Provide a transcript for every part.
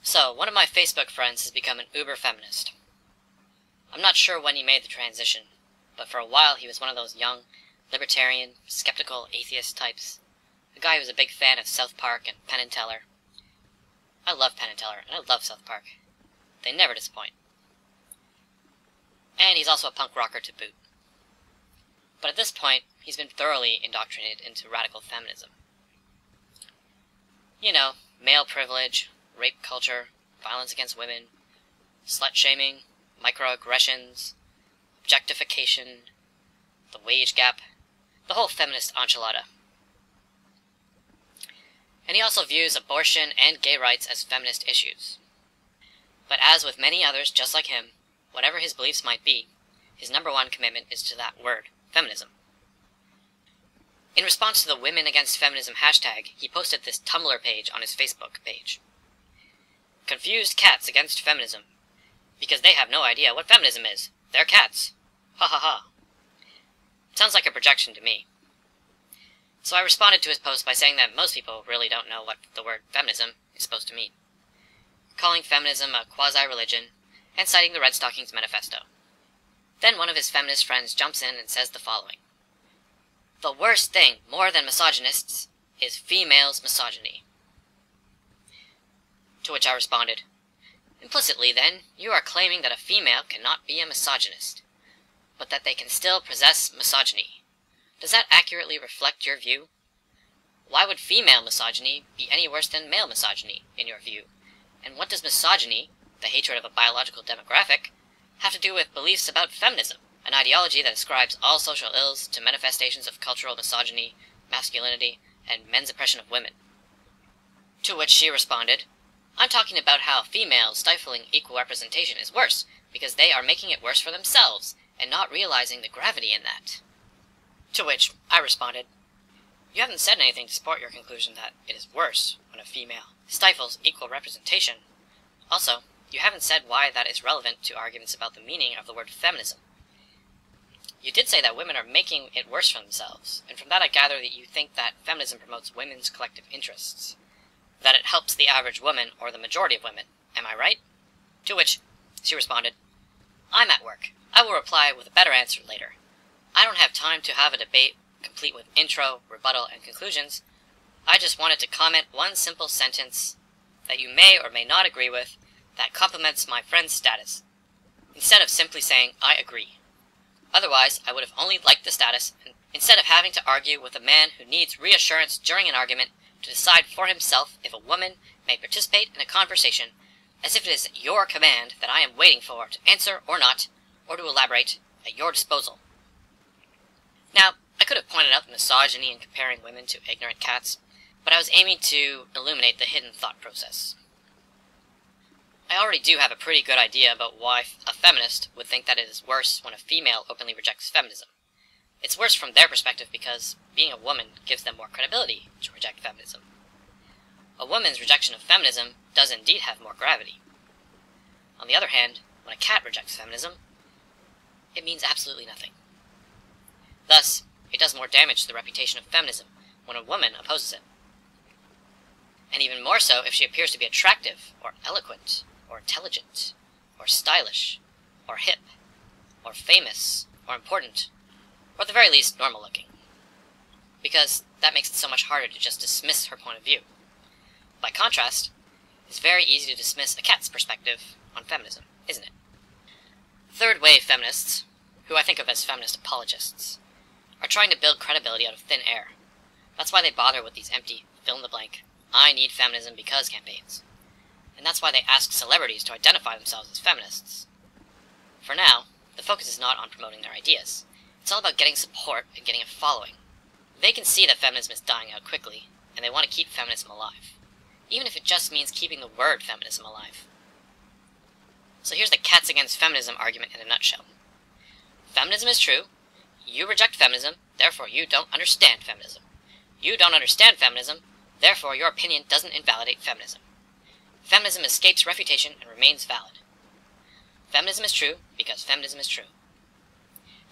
So, one of my Facebook friends has become an uber-feminist. I'm not sure when he made the transition, but for a while he was one of those young, libertarian, skeptical, atheist types. A guy who was a big fan of South Park and Penn and Teller. I love Penn and Teller, and I love South Park. They never disappoint. And he's also a punk rocker to boot. But at this point, he's been thoroughly indoctrinated into radical feminism. You know, male privilege, rape culture, violence against women, slut-shaming, microaggressions, objectification, the wage gap, the whole feminist enchilada. And he also views abortion and gay rights as feminist issues. But as with many others just like him, whatever his beliefs might be, his number one commitment is to that word, feminism. In response to the Women Against Feminism hashtag, he posted this Tumblr page on his Facebook page. Confused cats against feminism, because they have no idea what feminism is. They're cats. Ha ha ha. Sounds like a projection to me. So I responded to his post by saying that most people really don't know what the word feminism is supposed to mean, calling feminism a quasi-religion, and citing the Red Stockings Manifesto. Then one of his feminist friends jumps in and says the following: "The worst thing, more than misogynists, is females' misogyny." To which I responded, "Implicitly, then, you are claiming that a female cannot be a misogynist, but that they can still possess misogyny. Does that accurately reflect your view? Why would female misogyny be any worse than male misogyny, in your view? And what does misogyny, the hatred of a biological demographic, have to do with beliefs about feminism, an ideology that ascribes all social ills to manifestations of cultural misogyny, masculinity, and men's oppression of women?" To which she responded, "I'm talking about how females stifling equal representation is worse, because they are making it worse for themselves, and not realizing the gravity in that." To which I responded, "You haven't said anything to support your conclusion that it is worse when a female stifles equal representation. Also, you haven't said why that is relevant to arguments about the meaning of the word feminism. You did say that women are making it worse for themselves, and from that I gather that you think that feminism promotes women's collective interests, that it helps the average woman or the majority of women. Am I right?" To which she responded, "I'm at work. I will reply with a better answer later. I don't have time to have a debate complete with intro, rebuttal, and conclusions. I just wanted to comment one simple sentence that you may or may not agree with that complements my friend's status, instead of simply saying, 'I agree.' Otherwise, I would have only liked the status, instead of having to argue with a man who needs reassurance during an argument to decide for himself if a woman may participate in a conversation, as if it is your command that I am waiting for to answer or not, or to elaborate, at your disposal." Now, I could have pointed out the misogyny in comparing women to ignorant cats, but I was aiming to illuminate the hidden thought process. I already do have a pretty good idea about why a feminist would think that it is worse when a female openly rejects feminism. It's worse from their perspective because being a woman gives them more credibility to reject feminism. A woman's rejection of feminism does indeed have more gravity. On the other hand, when a cat rejects feminism, it means absolutely nothing. Thus, it does more damage to the reputation of feminism when a woman opposes it. And even more so if she appears to be attractive, or eloquent, or intelligent, or stylish, or hip, or famous, or important, or at the very least normal looking. Because that makes it so much harder to just dismiss her point of view. By contrast, it's very easy to dismiss a cat's perspective on feminism, isn't it? Third-wave feminists, who I think of as feminist apologists, are trying to build credibility out of thin air. That's why they bother with these empty, fill-in-the-blank, "I need feminism because" campaigns. And that's why they ask celebrities to identify themselves as feminists. For now, the focus is not on promoting their ideas. It's all about getting support and getting a following. They can see that feminism is dying out quickly, and they want to keep feminism alive, even if it just means keeping the word feminism alive. So here's the cats against feminism argument in a nutshell. Feminism is true. You reject feminism, therefore you don't understand feminism. You don't understand feminism, therefore your opinion doesn't invalidate feminism. Feminism escapes refutation and remains valid. Feminism is true because feminism is true.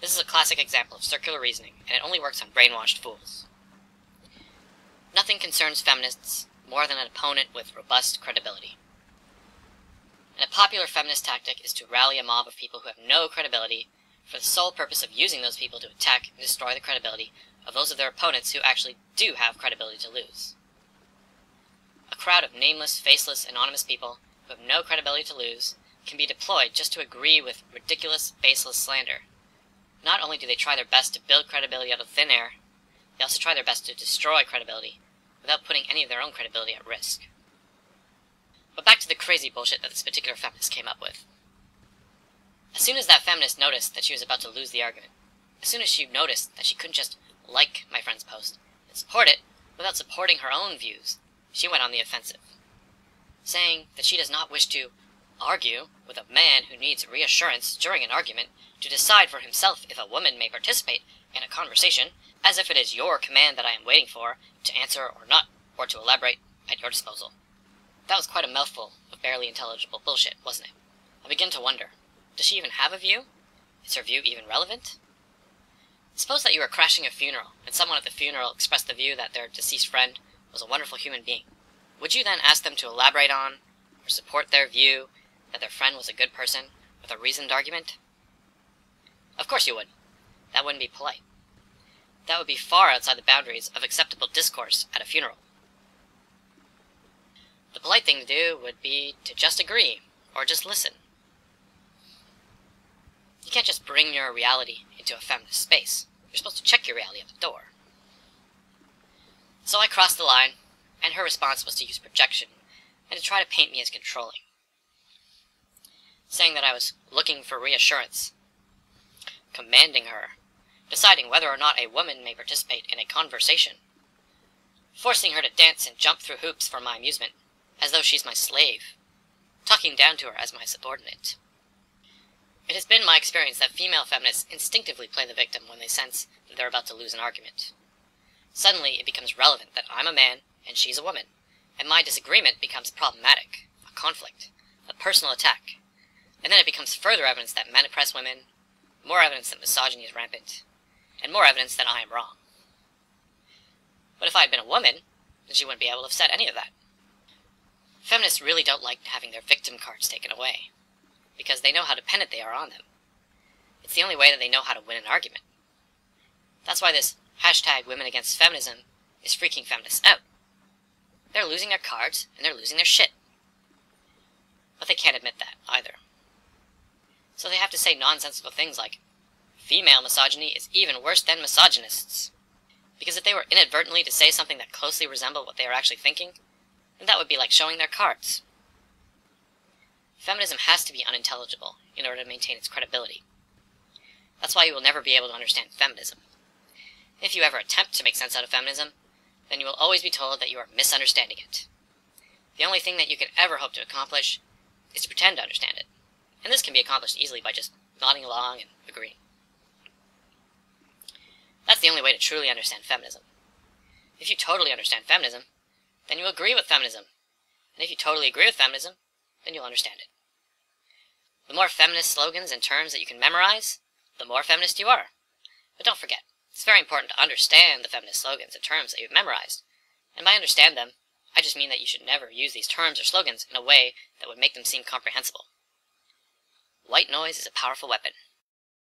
This is a classic example of circular reasoning, and it only works on brainwashed fools. Nothing concerns feminists more than an opponent with robust credibility. and a popular feminist tactic is to rally a mob of people who have no credibility for the sole purpose of using those people to attack and destroy the credibility of those of their opponents who actually do have credibility to lose. A crowd of nameless, faceless, anonymous people who have no credibility to lose can be deployed just to agree with ridiculous, baseless slander. Not only do they try their best to build credibility out of thin air, they also try their best to destroy credibility without putting any of their own credibility at risk. But back to the crazy bullshit that this particular feminist came up with. As soon as that feminist noticed that she was about to lose the argument, as soon as she noticed that she couldn't just like my friend's post and support it without supporting her own views, she went on the offensive, saying that she does not wish to argue with a man who needs reassurance during an argument to decide for himself if a woman may participate in a conversation, as if it is your command that I am waiting for to answer or not, or to elaborate at your disposal. That was quite a mouthful of barely intelligible bullshit, wasn't it? I begin to wonder, does she even have a view? Is her view even relevant? Suppose that you were crashing a funeral, and someone at the funeral expressed the view that their deceased friend was a wonderful human being. Would you then ask them to elaborate on, or support their view that their friend was a good person with a reasoned argument? Of course you would. That wouldn't be polite. That would be far outside the boundaries of acceptable discourse at a funeral. The polite thing to do would be to just agree, or just listen. You can't just bring your reality into a feminist space. You're supposed to check your reality at the door. So I crossed the line, and her response was to use projection and to try to paint me as controlling, saying that I was looking for reassurance, commanding her, deciding whether or not a woman may participate in a conversation, forcing her to dance and jump through hoops for my amusement, as though she's my slave, talking down to her as my subordinate. It has been my experience that female feminists instinctively play the victim when they sense that they're about to lose an argument. Suddenly it becomes relevant that I'm a man and she's a woman, and my disagreement becomes problematic, a conflict, a personal attack, and then it becomes further evidence that men oppress women, more evidence that misogyny is rampant, and more evidence that I am wrong. But if I had been a woman, then she wouldn't be able to have said any of that. Feminists really don't like having their victim cards taken away, because they know how dependent they are on them. It's the only way that they know how to win an argument. That's why this #WomenAgainstFeminism is freaking feminists out. They're losing their cards, and they're losing their shit. But they can't admit that, either. So they have to say nonsensical things like, female misogyny is even worse than misogynists. Because if they were inadvertently to say something that closely resembled what they were actually thinking, then that would be like showing their cards. Feminism has to be unintelligible in order to maintain its credibility. That's why you will never be able to understand feminism. If you ever attempt to make sense out of feminism, then you will always be told that you are misunderstanding it. The only thing that you can ever hope to accomplish is to pretend to understand it. And this can be accomplished easily by just nodding along and agreeing. That's the only way to truly understand feminism. If you totally understand feminism, then you agree with feminism. And if you totally agree with feminism, then you'll understand it. The more feminist slogans and terms that you can memorize, the more feminist you are. But don't forget, it's very important to understand the feminist slogans and terms that you've memorized. And by understand them, I just mean that you should never use these terms or slogans in a way that would make them seem comprehensible. White noise is a powerful weapon.